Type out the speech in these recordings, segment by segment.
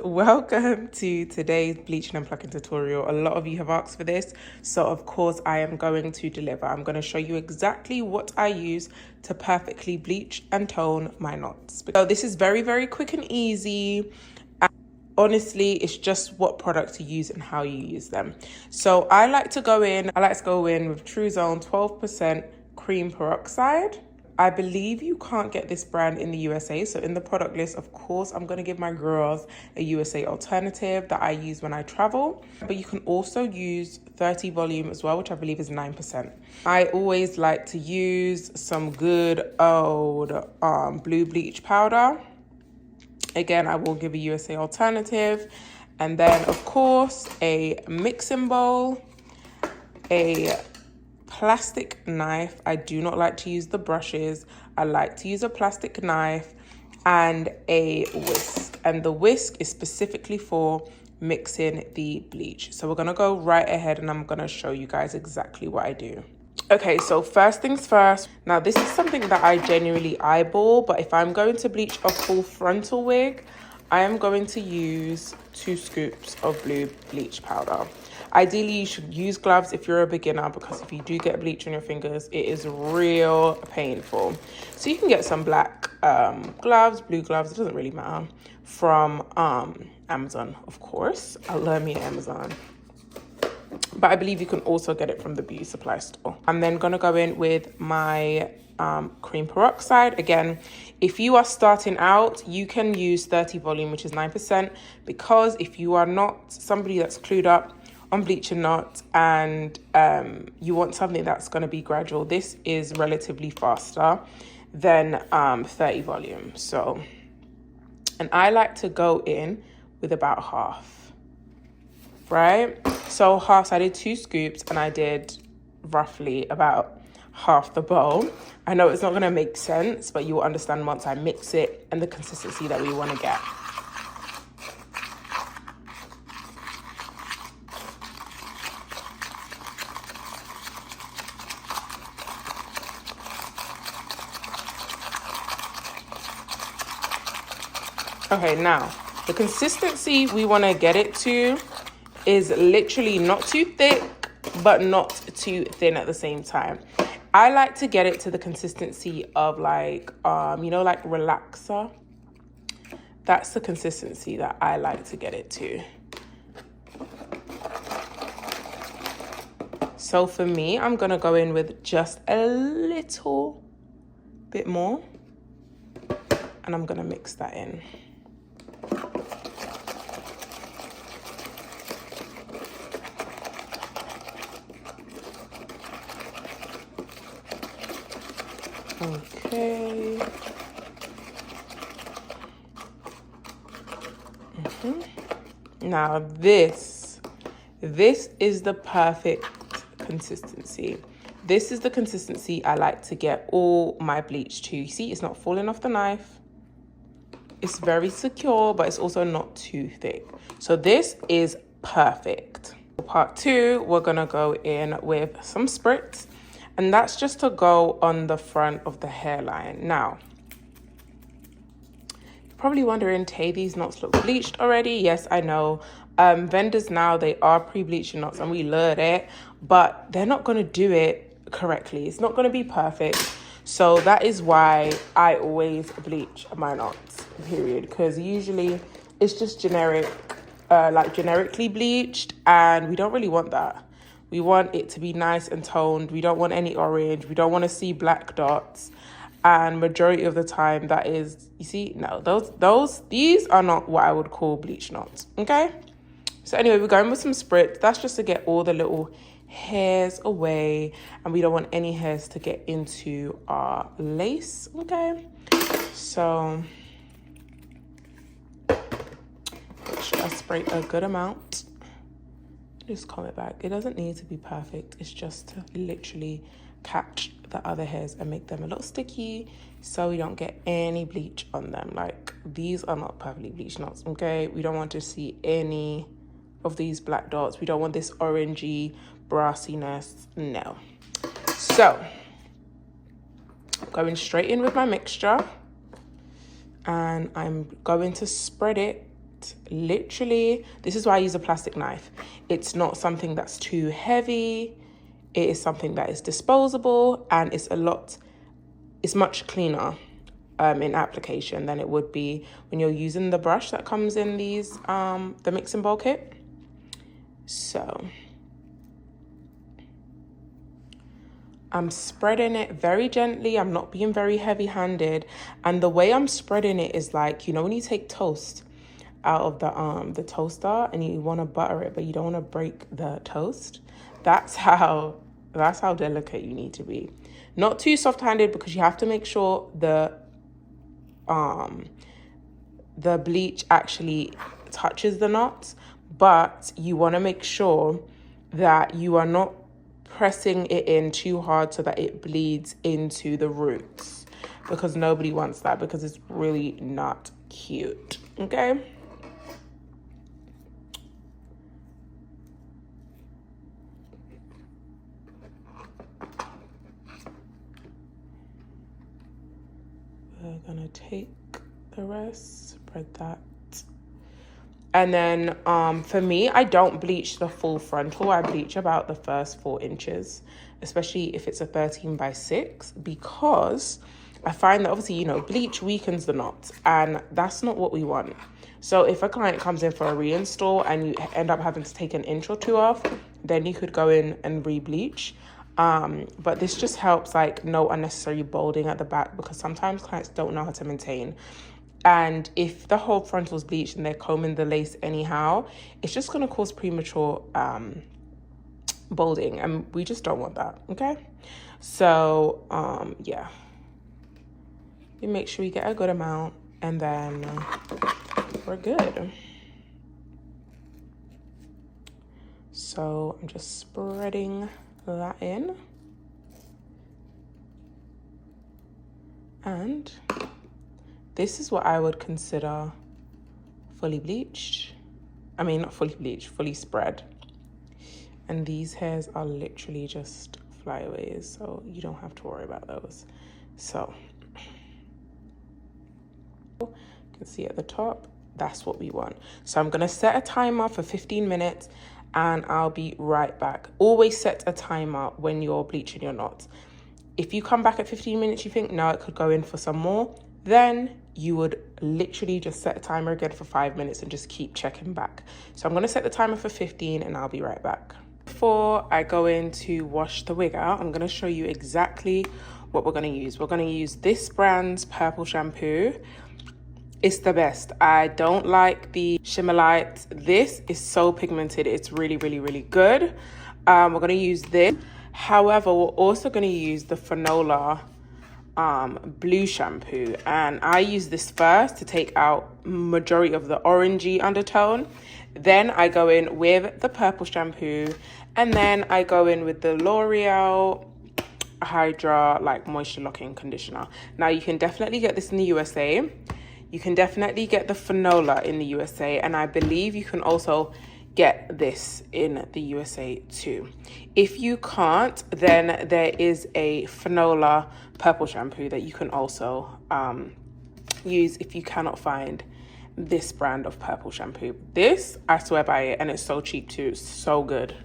Welcome to today's bleaching and plucking tutorial. A lot of you have asked for this, so of course I am going to deliver. I'm going to show you exactly what I use to perfectly bleach and tone my knots. So this is very, very quick and easy. Honestly, it's just what product to use and how you use them. So I like to go in with True Zone 12% cream peroxide. I believe you can't get this brand in the USA. So in the product list, of course, I'm going to give my girls a USA alternative that I use when I travel. But you can also use 30 volume as well, which I believe is 9%. I always like to use some good old blue bleach powder. Again, I will give a USA alternative. And then, of course, a mixing bowl, a plastic knife. I do not like to use the brushes. I like to use a plastic knife and a whisk. And the whisk is specifically for mixing the bleach. So we're gonna go right ahead and I'm gonna show you guys exactly what I do. Okay, so first things first. Now this is something that I genuinely eyeball, but if I'm going to bleach a full frontal wig, I am going to use 2 scoops of blue bleach powder. Ideally, you should use gloves if you're a beginner, because if you do get bleach on your fingers, it is real painful. So you can get some black gloves, blue gloves, it doesn't really matter, from Amazon, of course. I love me Amazon. But I believe you can also get it from the beauty supply store. I'm then gonna go in with my cream peroxide. Again, if you are starting out, you can use 30 volume, which is 9%, because if you are not somebody that's clued up on bleach and knots and you want something that's going to be gradual, this is relatively faster than 30 volume. So, and I like to go in with about half, right? So half, so I did 2 scoops and I did roughly about half the bowl. I know it's not going to make sense, but you will understand once I mix it and the consistency that we want to get. Okay, now the consistency we want to get it to is literally not too thick, but not too thin at the same time. I like to get it to the consistency of like, like relaxer. That's the consistency that I like to get it to. So for me, I'm going to go in with just a little bit more and I'm going to mix that in. Okay. Now this is the perfect consistency. This is the consistency I like to get all my bleach to. You see, it's not falling off the knife. It's very secure, but it's also not too thick. So this is perfect. Part 2, we're gonna go in with some spritz. And that's just to go on the front of the hairline. Now, you're probably wondering, Tay, these knots look bleached already. Yes, I know. Vendors now, they are pre-bleaching knots and we love it, but they're not going to do it correctly. It's not going to be perfect. So that is why I always bleach my knots, period. Because usually it's just generic, generically bleached, and we don't really want that. We want it to be nice and toned. We don't want any orange. We don't want to see black dots. And majority of the time that is, you see, no, these are not what I would call bleach knots, okay? So anyway, we're going with some spritz. That's just to get all the little hairs away. And we don't want any hairs to get into our lace, okay? So, I spray a good amount. Just comb it back. It doesn't need to be perfect. It's just to literally catch the other hairs and make them a little sticky so we don't get any bleach on them. Like, these are not perfectly bleached knots, okay? We don't want to see any of these black dots. We don't want this orangey brassiness. No. So, going straight in with my mixture and I'm going to spread it literally, this is why I use a plastic knife. It's not something that's too heavy. It is something that is disposable, and it's much cleaner in application than it would be when you're using the brush that comes in these, the mixing bowl kit. So I'm spreading it very gently. I'm not being very heavy-handed. And the way I'm spreading it is like, you know, when you take toast out of the toaster and you want to butter it, but you don't want to break the toast. That's how delicate you need to be. Not too soft-handed, because you have to make sure the bleach actually touches the knots, but you want to make sure that you are not pressing it in too hard so that it bleeds into the roots, because nobody wants that, because it's really not cute. Okay. We're gonna take the rest, spread that. And then for me, I don't bleach the full frontal. I bleach about the first 4 inches, especially if it's a 13x6, because I find that obviously, you know, bleach weakens the knots, and that's not what we want. So if a client comes in for a reinstall and you end up having to take an inch or 2 off, then you could go in and re-bleach. But this just helps, like, no unnecessary balding at the back, because sometimes clients don't know how to maintain. And if the whole frontal is bleached and they're combing the lace anyhow, it's just going to cause premature balding, and we just don't want that. Okay. So yeah, you make sure you get a good amount, and then we're good. So I'm just spreading that in, and this is what I would consider fully bleached. I mean, not fully bleached, fully spread. And these hairs are literally just flyaways, so you don't have to worry about those. So you can see at the top, that's what we want. So I'm gonna set a timer for 15 minutes and I'll be right back. Always set a timer when you're bleaching your knots. If you come back at 15 minutes, you think, no, it could go in for some more, then you would literally just set a timer again for 5 minutes and just keep checking back. So I'm gonna set the timer for 15 and I'll be right back. Before I go in to wash the wig out, I'm gonna show you exactly what we're gonna use. We're gonna use this brand's purple shampoo. It's the best. I don't like the Shimmer Light. This is so pigmented. It's really, really, really good. We're gonna use this. However, we're also gonna use the Fanola blue shampoo, and I use this first to take out majority of the orangey undertone. Then I go in with the purple shampoo, and then I go in with the L'Oreal Hydra like moisture locking conditioner. Now you can definitely get this in the USA. You can definitely get the Fanola in the USA, and I believe you can also get this in the USA too. If you can't, then there is a Fanola purple shampoo that you can also use if you cannot find this brand of purple shampoo. This, I swear by it, and it's so cheap too. It's so good.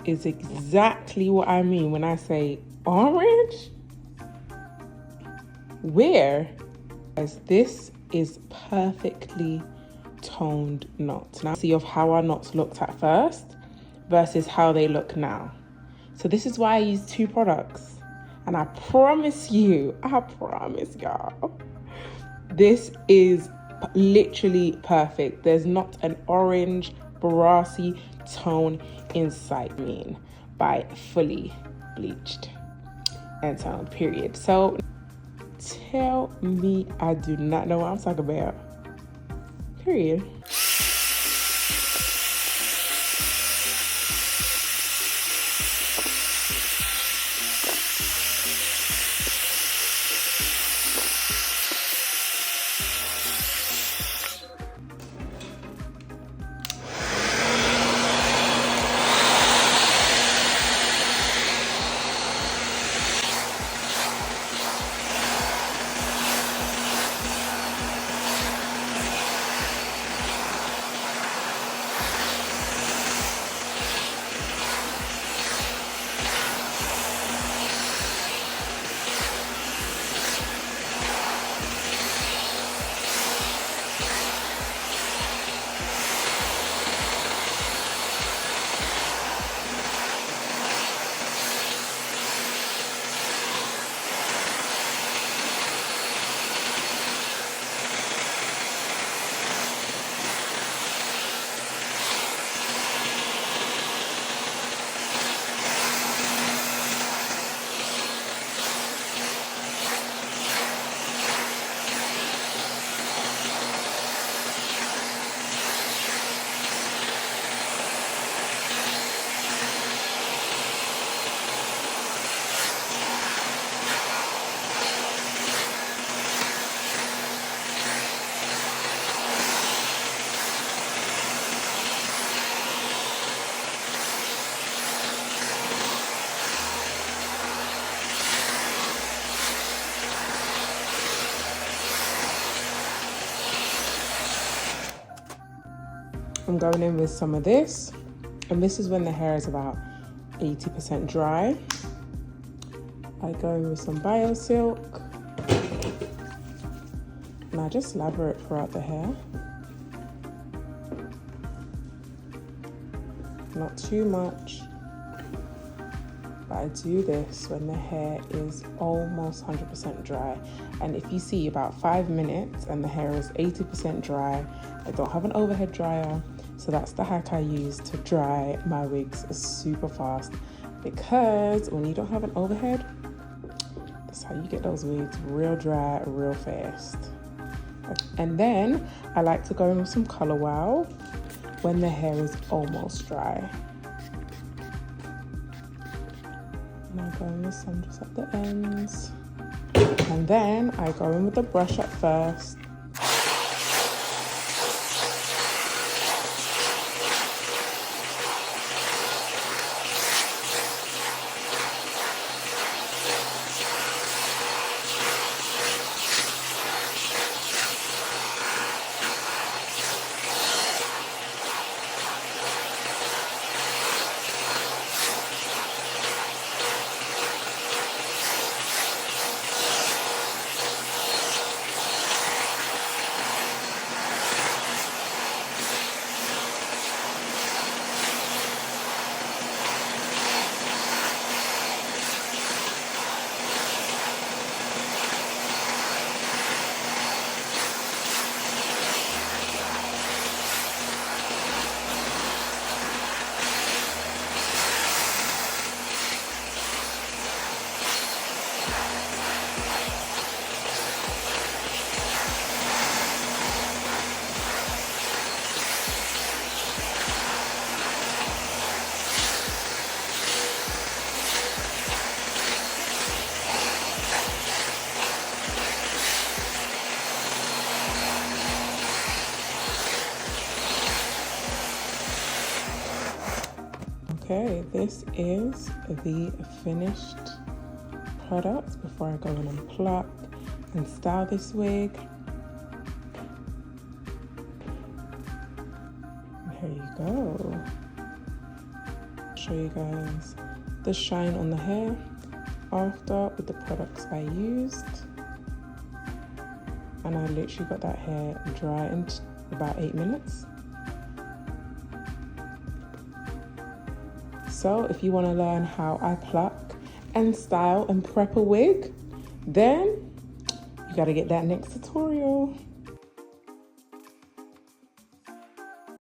is exactly what I mean when I say orange. Where? As this is perfectly toned knots. Now see of how our knots looked at first versus how they look now. So this is why I use 2 products. And I promise y'all, this is literally perfect. There's not an orange brassy tone in sight by fully bleached and toned, period. So tell me I do not know what I'm talking about, period. I'm going in with some of this, and this is when the hair is about 80% dry. I go in with some BioSilk, and I just lather it throughout the hair. Not too much, but I do this when the hair is almost 100% dry. And if you see about 5 minutes and the hair is 80% dry, I don't have an overhead dryer, so that's the hack I use to dry my wigs super fast, because when you don't have an overhead, that's how you get those wigs real dry real fast. And then I like to go in with some Color Wow when the hair is almost dry. And I go in with some just at the ends. And then I go in with the brush at first. Okay, this is the finished product before I go in and pluck and style this wig. Here you go. show you guys the shine on the hair after with the products I used. And I literally got that hair dry in about 8 minutes. So if you want to learn how I pluck and style and prep a wig, then you got to get that next tutorial.